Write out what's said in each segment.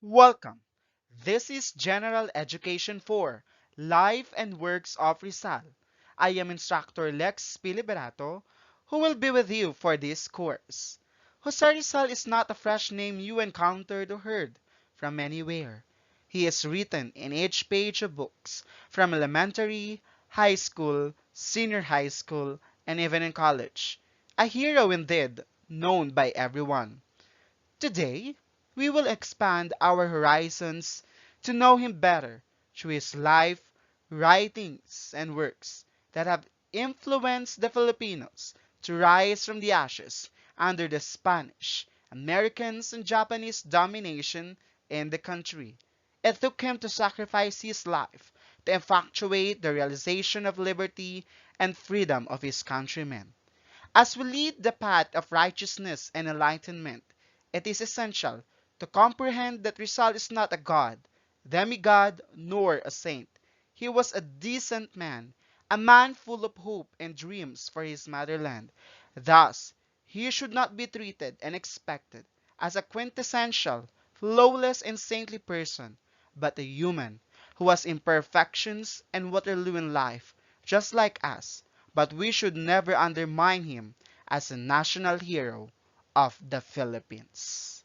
Welcome. This is General Education for Life and Works of Rizal. I am Instructor Lex Piliberato, who will be with you for this course. Jose Rizal is not a fresh name you encountered or heard from anywhere. He is written in each page of books, from elementary, high school, senior high school, and even in college. A hero indeed, known by everyone. Today, we will expand our horizons to know him better through his life, writings, and works that have influenced the Filipinos to rise from the ashes under the Spanish, Americans, and Japanese domination in the country. It took him to sacrifice his life to effectuate the realization of liberty and freedom of his countrymen. As we lead the path of righteousness and enlightenment, it is essential to comprehend that Rizal is not a god, demigod, nor a saint. He was a decent man, a man full of hope and dreams for his motherland. Thus, he should not be treated and expected as a quintessential, flawless, and saintly person, but a human who has imperfections and Waterloo in life, just like us, but we should never undermine him as a national hero of the Philippines.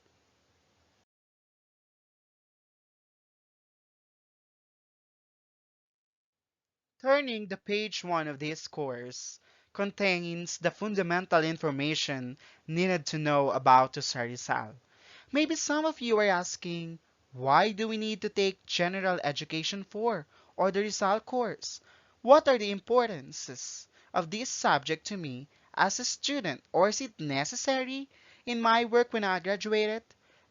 Turning the page 1 of this course contains the fundamental information needed to know about Jose Rizal. Maybe some of you are asking, why do we need to take General Education 4 or the Rizal course? What are the importances of this subject to me as a student, or is it necessary in my work when I graduated?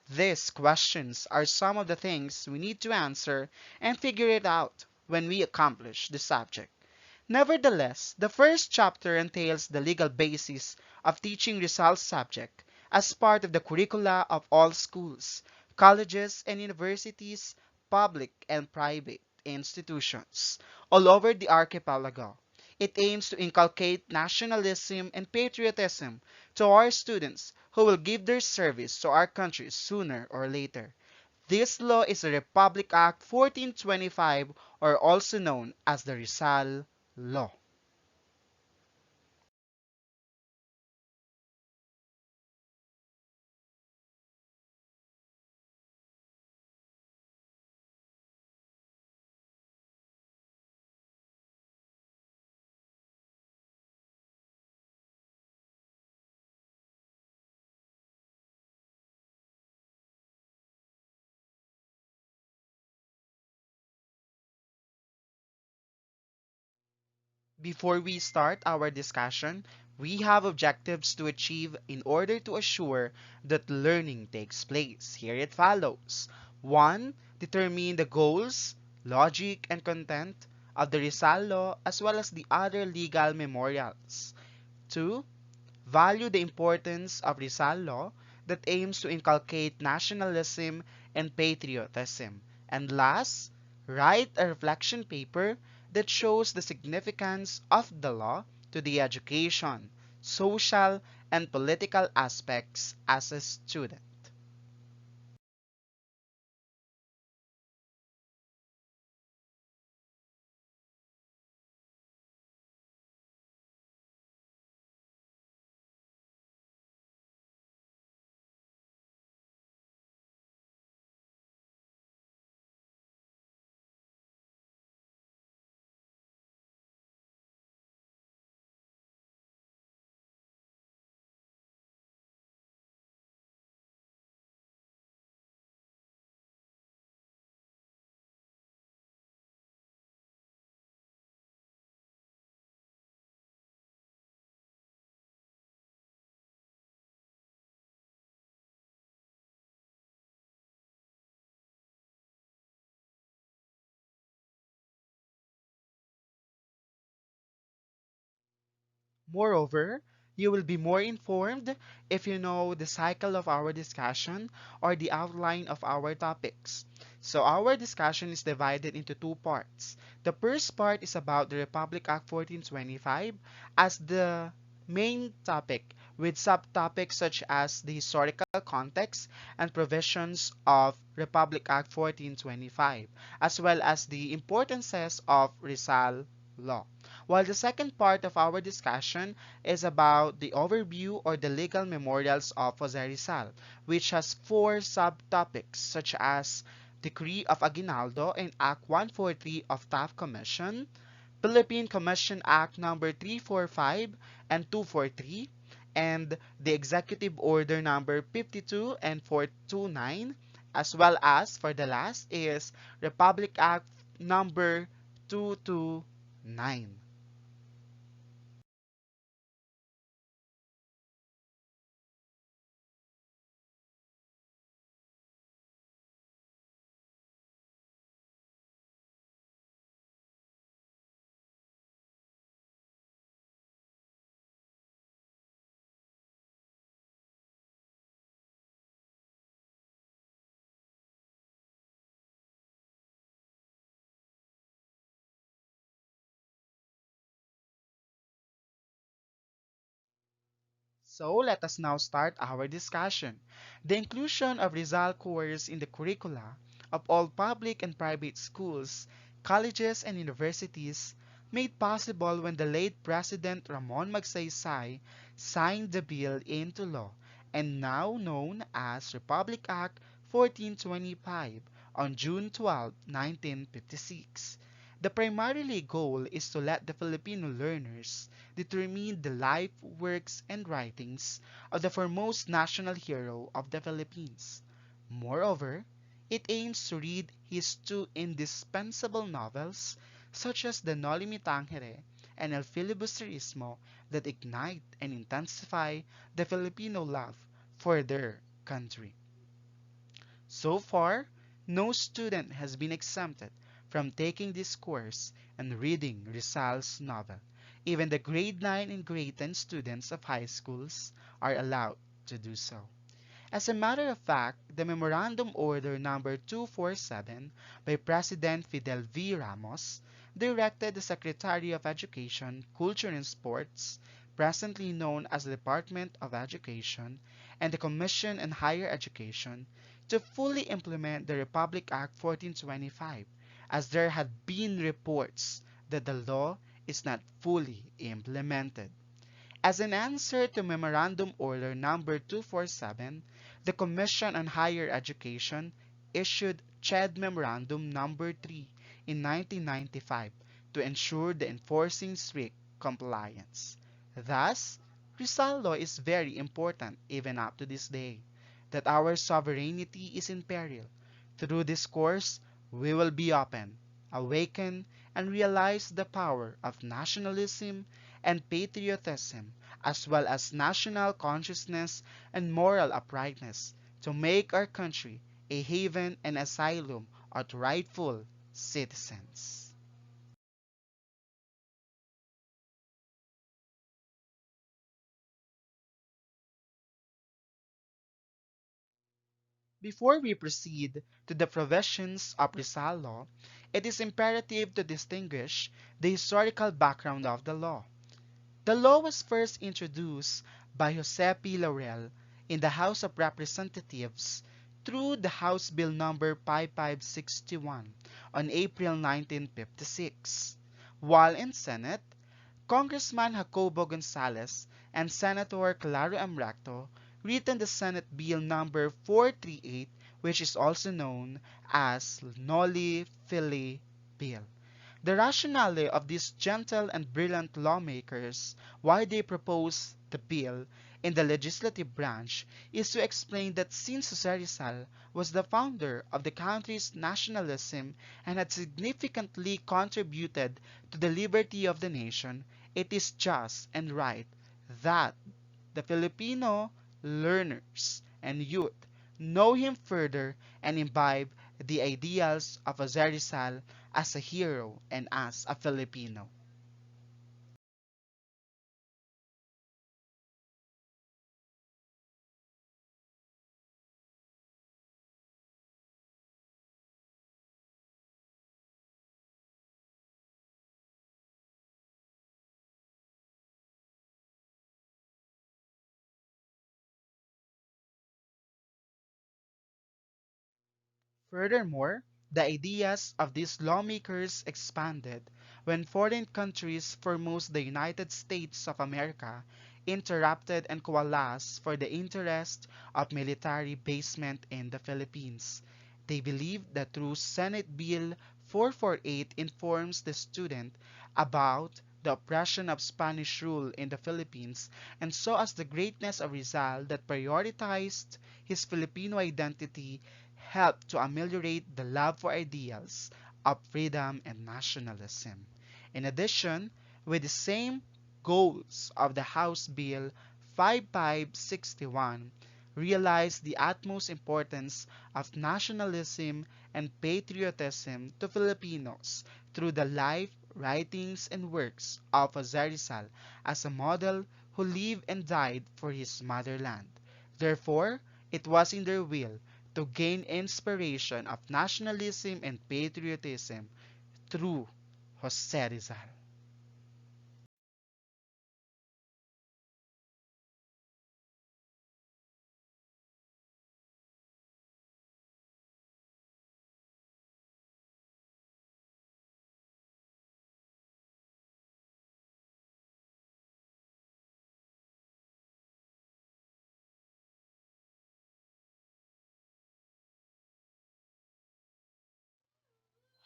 These questions are some of the things we need to answer and figure it out when we accomplish the subject. Nevertheless, the first chapter entails the legal basis of teaching Rizal's subject as part of the curricula of all schools, colleges, and universities, public and private institutions, all over the archipelago. It aims to inculcate nationalism and patriotism to our students who will give their service to our country sooner or later. This law is the Republic Act 1425, or also known as the Rizal Law. Before we start our discussion, we have objectives to achieve in order to assure that learning takes place. Here it follows. 1. Determine the goals, logic, and content of the Rizal Law as well as the other legal memorials. 2. Value the importance of Rizal Law that aims to inculcate nationalism and patriotism. And last, write a reflection paper that shows the significance of the law to the education, social, and political aspects as a student. Moreover, you will be more informed if you know the cycle of our discussion or the outline of our topics. So our discussion is divided into two parts. The first part is about the Republic Act 1425 as the main topic, with subtopics such as the historical context and provisions of Republic Act 1425, as well as the importances of Rizal Law. While the second part of our discussion is about the overview or the legal memorials of Jose Rizal, which has four subtopics such as Decree of Aguinaldo and Act 143 of Taft Commission, Philippine Commission Act number 345 and 243, and the Executive Order number 52 and 429, as well as for the last is Republic Act number 229. So let us now start our discussion. The inclusion of Rizal course in the curricula of all public and private schools, colleges, and universities made possible when the late President Ramon Magsaysay signed the bill into law and now known as Republic Act 1425 on June 12, 1956. The primary goal is to let the Filipino learners determine the life, works, and writings of the foremost national hero of the Philippines. Moreover, it aims to read his two indispensable novels, such as the Noli Me Tangere and El Filibusterismo, that ignite and intensify the Filipino love for their country. So far, no student has been exempted from taking this course and reading Rizal's novel. Even the grade 9 and grade 10 students of high schools are allowed to do so. As a matter of fact, the Memorandum Order number 247 by President Fidel V. Ramos directed the Secretary of Education, Culture and Sports, presently known as the Department of Education, and the Commission on Higher Education to fully implement the Republic Act 1425, as there had been reports that the law is not fully implemented. As an answer to Memorandum Order number 247, the Commission on Higher Education issued CHED Memorandum number 3 in 1995 to ensure the enforcing strict compliance. Thus, Rizal law is very important even up to this day, that our sovereignty is in peril. Through this course, we will be open, awaken, and realize the power of nationalism and patriotism, as well as national consciousness and moral uprightness, to make our country a haven and asylum of rightful citizens. Before we proceed to the provisions of Rizal law, it is imperative to distinguish the historical background of the law. The law was first introduced by Jose P. Laurel in the House of Representatives through the House Bill number 5561 on April 1956, while in Senate, Congressman Jacobo Gonzalez and Senator Claro M. Recto written the Senate Bill number 438, which is also known as Noli Fili Bill. The rationale of these gentle and brilliant lawmakers, why they proposed the bill in the legislative branch, is to explain that since Jose Rizal was the founder of the country's nationalism and had significantly contributed to the liberty of the nation, it is just and right that the Filipino learners and youth know him further and imbibe the ideals of Jose Rizal as a hero and as a Filipino. Furthermore, the ideas of these lawmakers expanded when foreign countries, foremost the United States of America, interrupted and coalesced for the interest of military basement in the Philippines. They believed that through Senate Bill 448 informs the student about the oppression of Spanish rule in the Philippines and saw as the greatness of Rizal that prioritized his Filipino identity helped to ameliorate the love for ideals of freedom and nationalism. In addition, with the same goals of the House Bill 5561, realized the utmost importance of nationalism and patriotism to Filipinos through the life, writings, and works of Jose Rizal as a model who lived and died for his motherland. Therefore, it was in their will to gain inspiration of nationalism and patriotism through Jose Rizal.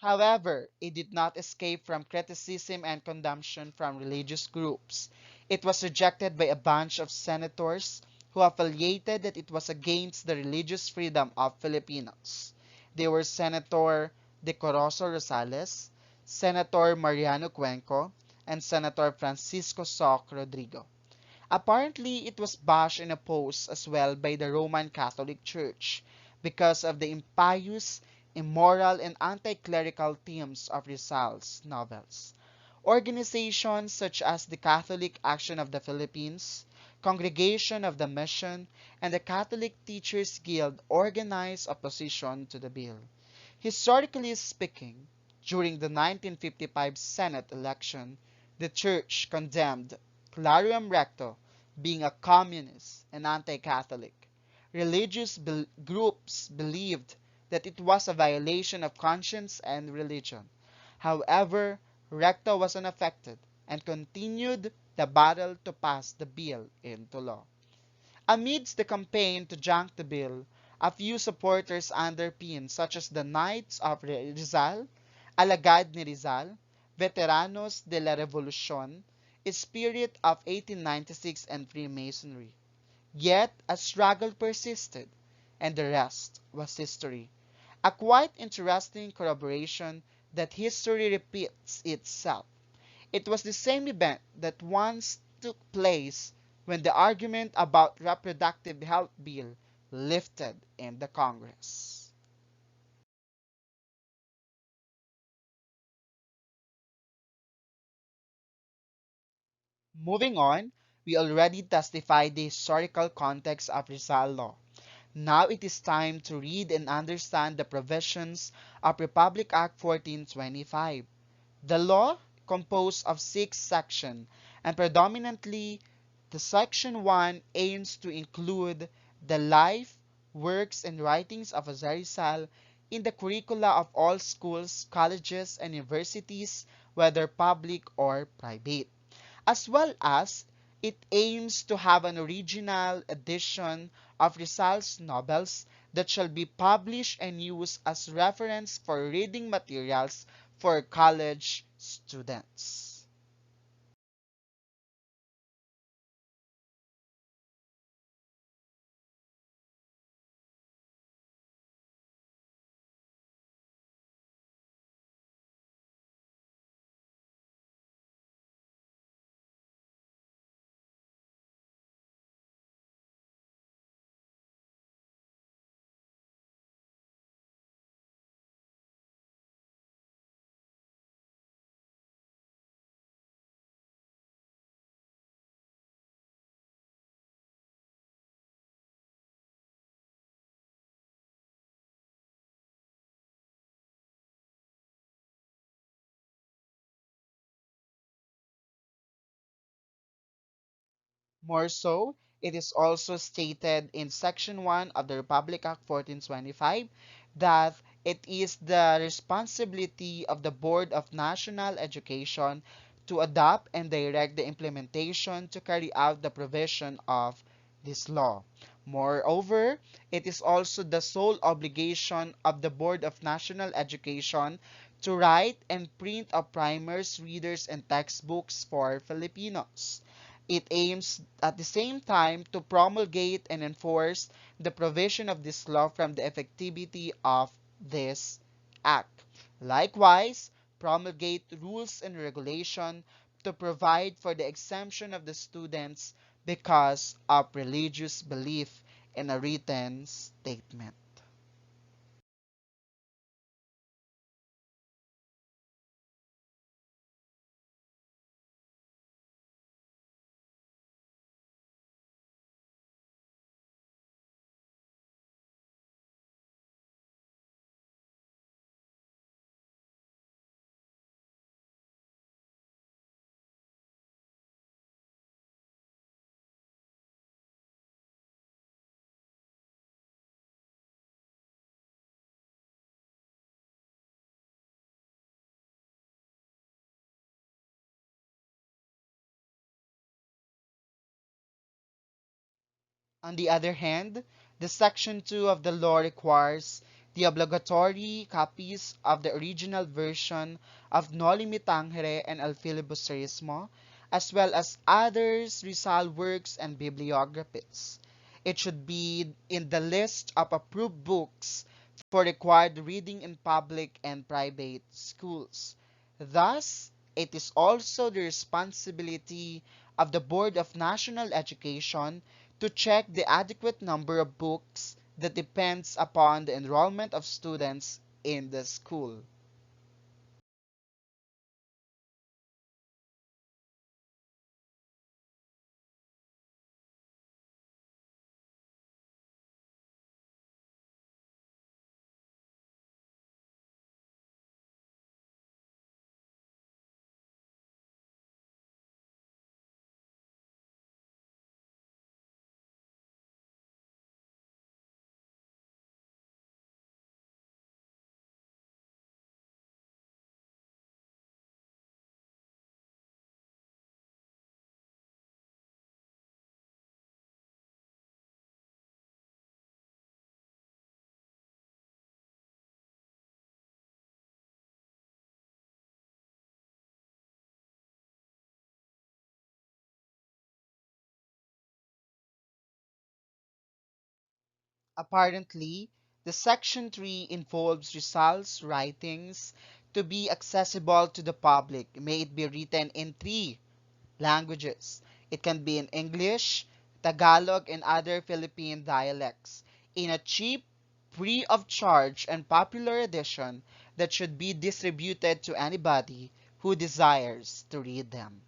However, it did not escape from criticism and condemnation from religious groups. It was rejected by a bunch of senators who affiliated that it was against the religious freedom of Filipinos. They were Senator Decoroso Rosales, Senator Mariano Cuenco, and Senator Francisco Soc Rodrigo. Apparently, it was bashed and opposed as well by the Roman Catholic Church because of the impious, immoral, and anti-clerical themes of Rizal's novels. Organizations such as the Catholic Action of the Philippines, Congregation of the Mission, and the Catholic Teachers Guild organized opposition to the bill. Historically speaking, during the 1955 Senate election, the Church condemned Clarium Recto being a communist and anti-Catholic. Religious groups believed that it was a violation of conscience and religion. However, Recto was unaffected and continued the battle to pass the bill into law. Amidst the campaign to junk the bill, a few supporters underpinned such as the Knights of Rizal, Alagad ni Rizal, Veteranos de la Revolucion, Spirit of 1896 and Freemasonry. Yet a struggle persisted, and the rest was history. A quite interesting corroboration that history repeats itself. It was the same event that once took place when the argument about reproductive health bill lifted in the Congress. Moving on, we already testified the historical context of Rizal law. Now it is time to read and understand the provisions of Republic Act 1425. The law, composed of 6 sections, and predominantly the Section 1 aims to include the life, works, and writings of Jose Rizal in the curricula of all schools, colleges, and universities, whether public or private, as well as it aims to have an original edition of Rizal's novels that shall be published and used as reference for reading materials for college students. More so, It is also stated in Section 1 of the Republic Act 1425 that it is the responsibility of the Board of National Education to adopt and direct the implementation to carry out the provision of this law. Moreover, it is also the sole obligation of the Board of National Education to write and print a primers, readers, and textbooks for Filipinos. It aims at the same time to promulgate and enforce the provision of this law from the effectivity of this act. Likewise, promulgate rules and regulation to provide for the exemption of the students because of religious belief in a written statement. On the other hand, the Section 2 of the law requires the obligatory copies of the original version of Noli Me Tangere and El Filibusterismo, as well as others Rizal works and bibliographies. It should be in the list of approved books for required reading in public and private schools. Thus, it is also the responsibility of the Board of National Education to check the adequate number of books that depends upon the enrollment of students in the school. Apparently, the Section 3 involves Rizal's writings to be accessible to the public. May it be written in three languages. It can be in English, Tagalog, and other Philippine dialects in a cheap, free of charge, and popular edition that should be distributed to anybody who desires to read them.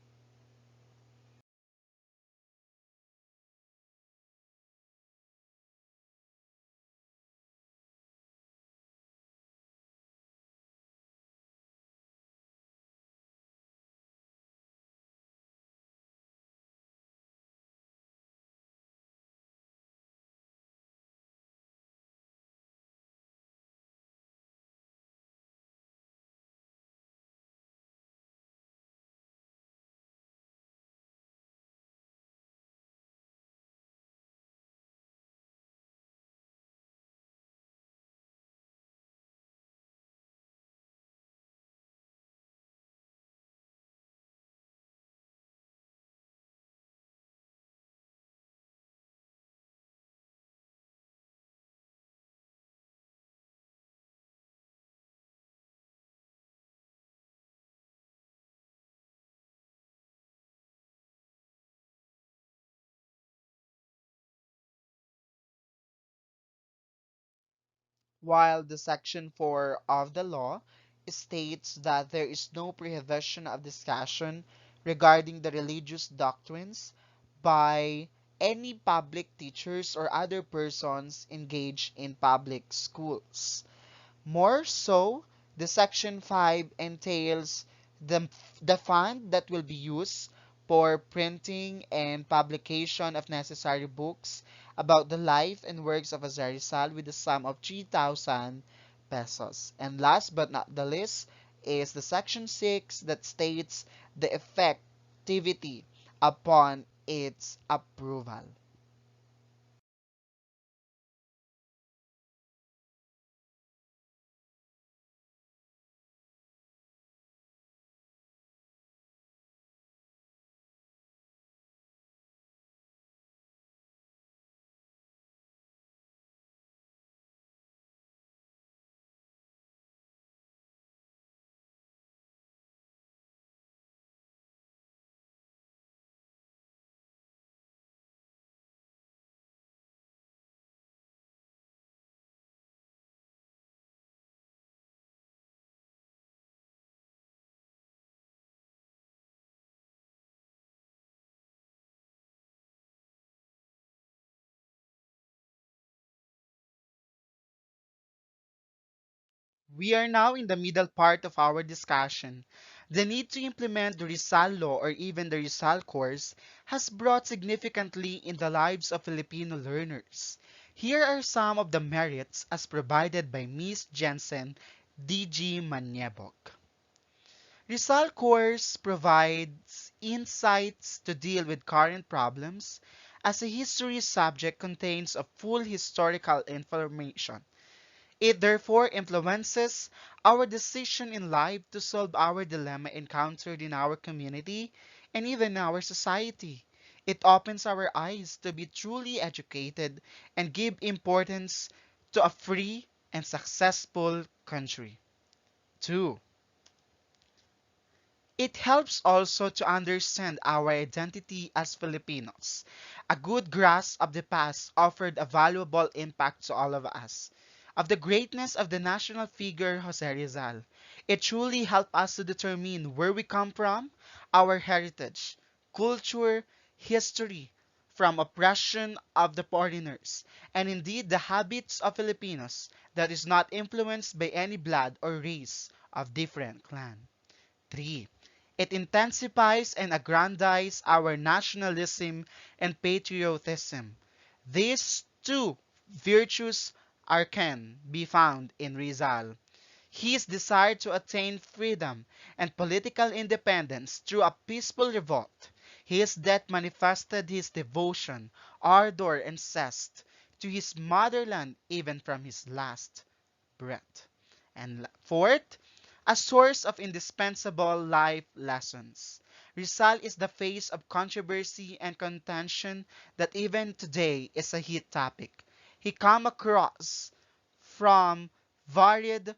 While the Section 4 of the law states that there is no prohibition of discussion regarding the religious doctrines by any public teachers or other persons engaged in public schools. More so, the Section 5 entails the, the fund that will be used for printing and publication of necessary books about the life and works of Jose Rizal with the sum of 3,000 pesos. And last but not the least is the section 6 that states the effectivity upon its approval. We are now in the middle part of our discussion. The need to implement the Rizal Law or even the Rizal course has brought significantly in the lives of Filipino learners. Here are some of the merits as provided by Ms. Jensen D.G. Manebok. Rizal course provides insights to deal with current problems as a history subject contains a full historical information. It therefore influences our decision in life to solve our dilemma encountered in our community and even our society. It opens our eyes to be truly educated and give importance to a free and successful country. 2. It helps also to understand our identity as Filipinos. A good grasp of the past offered a valuable impact to all of us. Of the greatness of the national figure Jose Rizal, it truly helped us to determine where we come from, our heritage, culture, history, from oppression of the foreigners, and indeed the habits of Filipinos that is not influenced by any blood or race of different clan. 3. It intensifies and aggrandizes our nationalism and patriotism. These two virtues are can be found in Rizal. His desire to attain freedom and political independence through a peaceful revolt. His death manifested his devotion, ardor, and zest to his motherland even from his last breath. And fourth, a source of indispensable life lessons. Rizal is the face of controversy and contention that even today is a heat topic. He come across from varied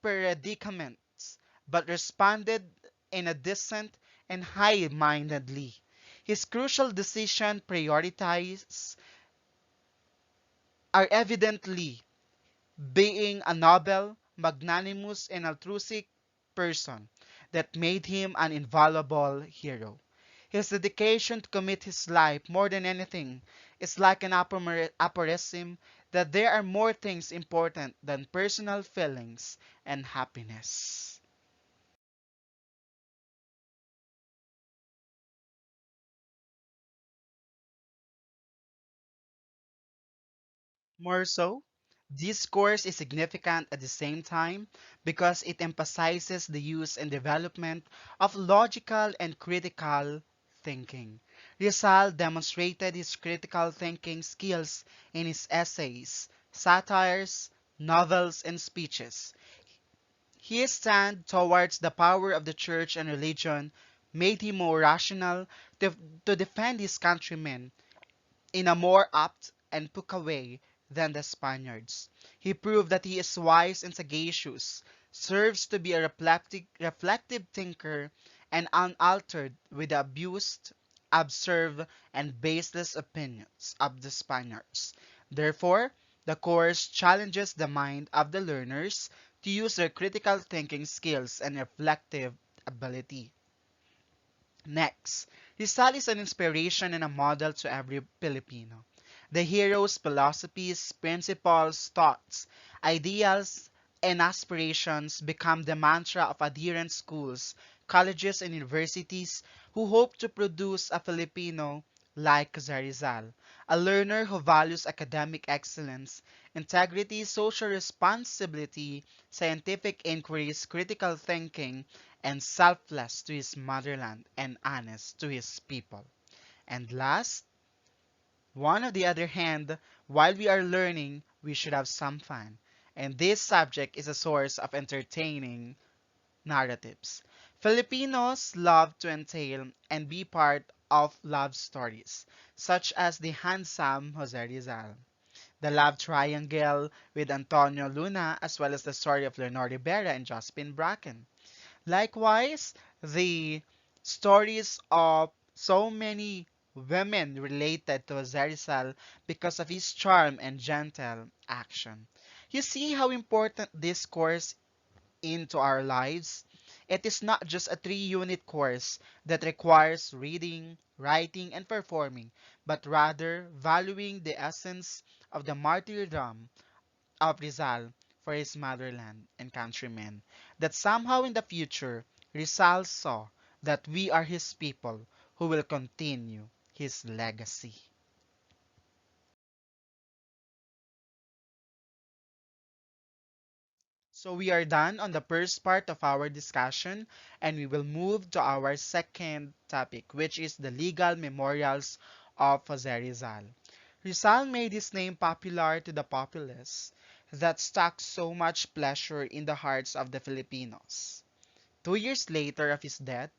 predicaments, but responded in a decent and high-mindedly. His crucial decision prioritize are evidently being a noble, magnanimous, and altruistic person that made him an invaluable hero. His dedication to commit his life more than anything is like an aphorism that there are more things important than personal feelings and happiness. More so, this course is significant at the same time because it emphasizes the use and development of logical and critical thinking. Rizal demonstrated his critical thinking skills in his essays, satires, novels, and speeches. His stand towards the power of the church and religion made him more rational to, to defend his countrymen in a more apt and puka way than the Spaniards. He proved that he is wise and sagacious, serves to be a reflective thinker, and unaltered with the abused, absurd, and baseless opinions of the Spaniards. Therefore, the course challenges the mind of the learners to use their critical thinking skills and reflective ability. Next, Rizal is an inspiration and a model to every Filipino. The hero's philosophies, principles, thoughts, ideals, and aspirations become the mantra of adherent schools, colleges and universities who hope to produce a Filipino like Jose Rizal, a learner who values academic excellence, integrity, social responsibility, scientific inquiries, critical thinking, and selfless to his motherland and honest to his people. And last, one on the other hand, while we are learning, we should have some fun. And this subject is a source of entertaining narratives. Filipinos love to entail and be part of love stories, such as the handsome Jose Rizal, the love triangle with Antonio Luna, as well as the story of Leonor Rivera and Josephine Bracken. Likewise, the stories of so many women related to Jose Rizal because of his charm and gentle action. You see how important this course into our lives? It is not just a 3-unit course that requires reading, writing, and performing, but rather valuing the essence of the martyrdom of Rizal for his motherland and countrymen. That somehow in the future, Rizal saw that we are his people who will continue his legacy. So we are done on the first part of our discussion and we will move to our second topic, which is the legal memorials of Jose Rizal. Rizal made his name popular to the populace that stuck so much pleasure in the hearts of the Filipinos. 2 years later of his death,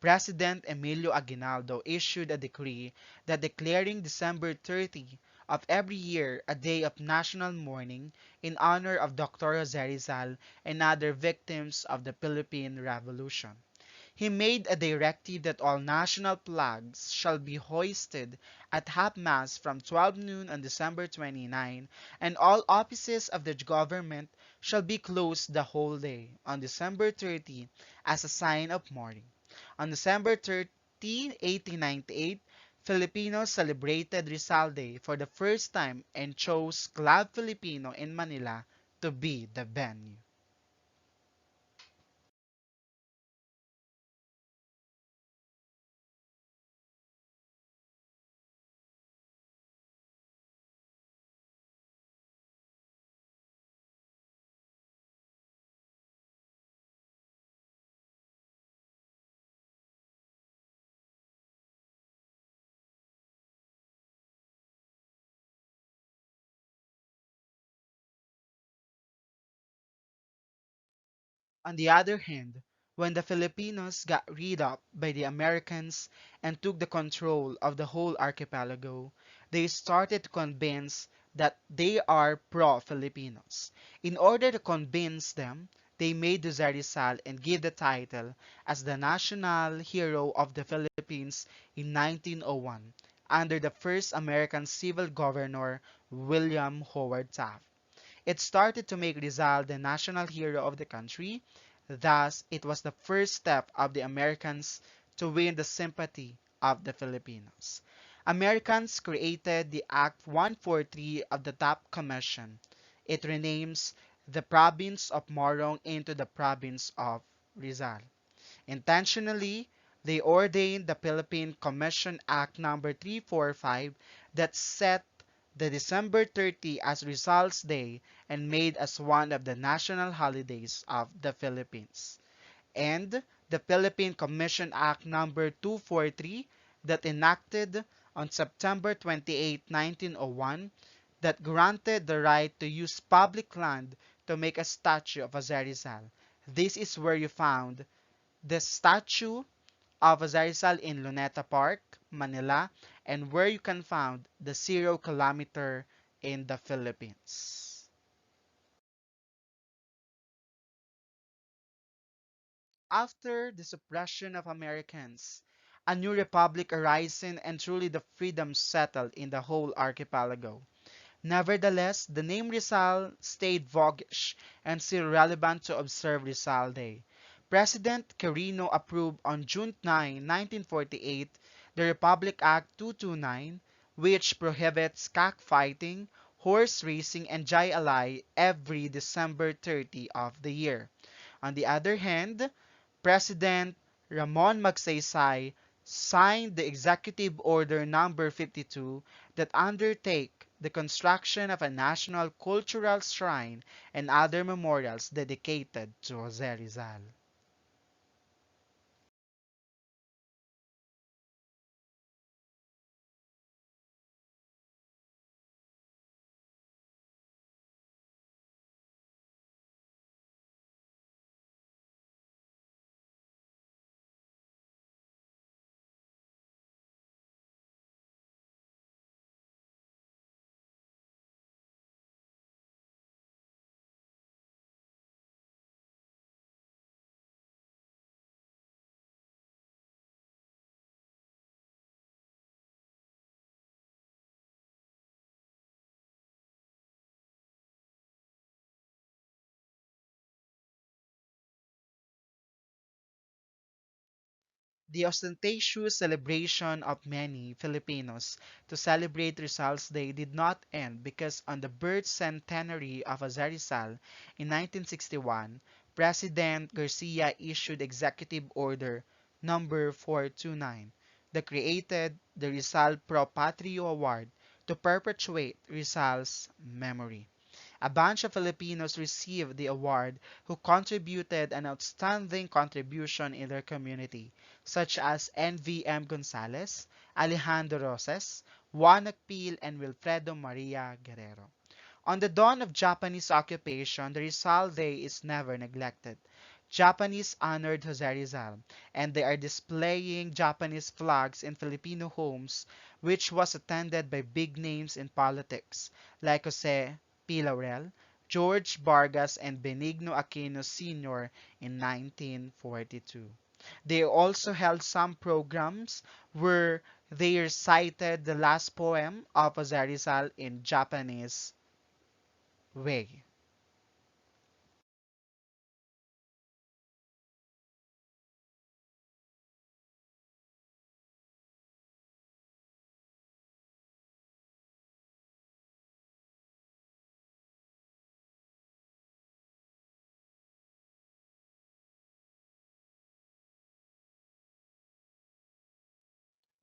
President Emilio Aguinaldo issued a decree that declaring December 30 of every year a day of national mourning in honor of Dr. Jose Rizal and other victims of the Philippine Revolution. He made a directive that all national flags shall be hoisted at half-mast from 12 noon on December 29, and all offices of the government shall be closed the whole day on December 30 as a sign of mourning. On December 30, 1898, Filipinos celebrated Rizal Day for the first time and chose Club Filipino in Manila to be the venue. On the other hand, when the Filipinos got rid of by the Americans and took the control of the whole archipelago, they started to convince that they are pro-Filipinos. In order to convince them, they made Jose Rizal and give the title as the national hero of the Philippines in 1901 under the first American civil governor William Howard Taft. It started to make Rizal the national hero of the country. Thus, it was the first step of the Americans to win the sympathy of the Filipinos. Americans created the Act 143 of the Taft Commission. It renames the province of Morong into the province of Rizal. Intentionally, they ordained the Philippine Commission Act number 345 that set the December 30 as Rizal's Day and made as one of the national holidays of the Philippines. And the Philippine Commission Act number 243 that enacted on September 28, 1901 that granted the right to use public land to make a statue of Jose Rizal. This is where you found the statue of Rizal in Luneta Park, Manila, and where you can find the 0 kilometer in the Philippines. After the suppression of Americans, a new republic arising and truly the freedom settled in the whole archipelago. Nevertheless, the name Rizal stayed voguish and still relevant to observe Rizal Day. President Quirino approved on June 9, 1948, the Republic Act 229, which prohibits cockfighting, horse racing, and jay alay every December 30 of the year. On the other hand, President Ramon Magsaysay signed the Executive Order Number 52 that undertake the construction of a national cultural shrine and other memorials dedicated to Jose Rizal. The ostentatious celebration of many Filipinos to celebrate Rizal's Day did not end because on the birth centenary of Jose Rizal in 1961, President Garcia issued Executive Order Number 429 that created the Rizal Pro Patrio Award to perpetuate Rizal's memory. A bunch of Filipinos received the award who contributed an outstanding contribution in their community, such as N.V.M. Gonzalez, Alejandro Roses, Juan Akpil, and Wilfredo Maria Guerrero. On the dawn of Japanese occupation, the Rizal Day is never neglected. Japanese honored Jose Rizal, and they are displaying Japanese flags in Filipino homes, which was attended by big names in politics like Jose P. Laurel, George Vargas, and Benigno Aquino Sr. in 1942. They also held some programs where they recited the last poem of Jose Rizal in Japanese way.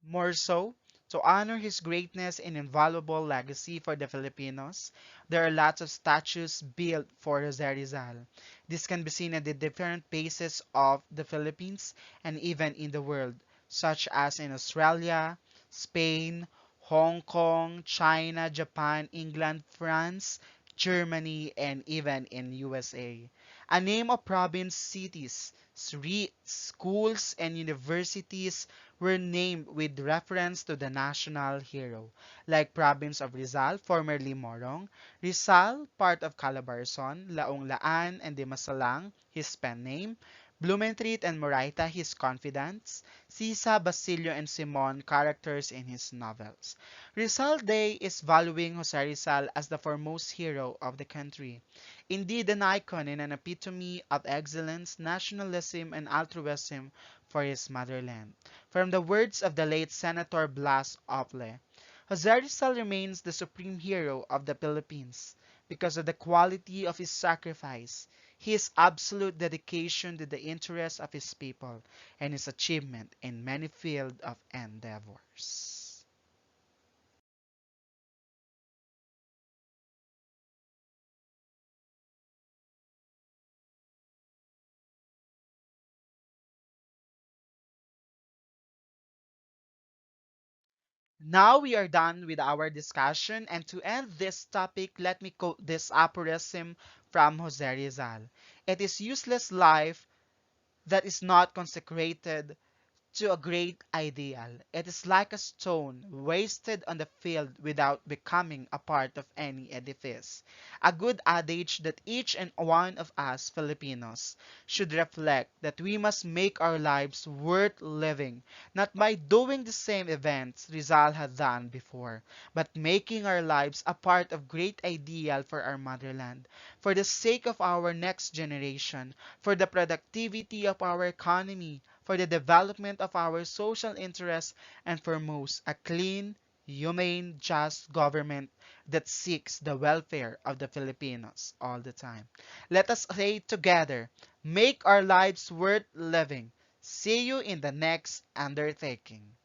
More so, to honor his greatness and invaluable legacy for the Filipinos, there are lots of statues built for Jose Rizal. This can be seen at the different places of the Philippines and even in the world, such as in Australia, Spain, Hong Kong, China, Japan, England, France, Germany, and even in USA. A name of province cities, streets, schools, and universities were named with reference to the national hero, like province of Rizal, formerly Morong, Rizal, part of Calabarzon, Laong Laan and Dimasalang, his pen name, Blumentritt and Moraita, his confidants, Sisa, Basilio, and Simon, characters in his novels. Rizal Day is valuing Jose Rizal as the foremost hero of the country. Indeed, an icon and an epitome of excellence, nationalism, and altruism for his motherland. From the words of the late Senator Blas Ople, Jose Rizal remains the supreme hero of the Philippines because of the quality of his sacrifice, his absolute dedication to the interests of his people, and his achievement in many fields of endeavors. Now we are done with our discussion, and to end this topic, let me quote this aphorism from Jose Rizal. It is useless life that is not consecrated to a great ideal. It is like a stone wasted on the field without becoming a part of any edifice. A good adage that each and one of us Filipinos should reflect that we must make our lives worth living, not by doing the same events Rizal had done before, but making our lives a part of great ideal for our motherland, for the sake of our next generation, for the productivity of our economy, for the development of our social interests, and for most, a clean, humane, just government that seeks the welfare of the Filipinos all the time. Let us say together, make our lives worth living. See you in the next undertaking.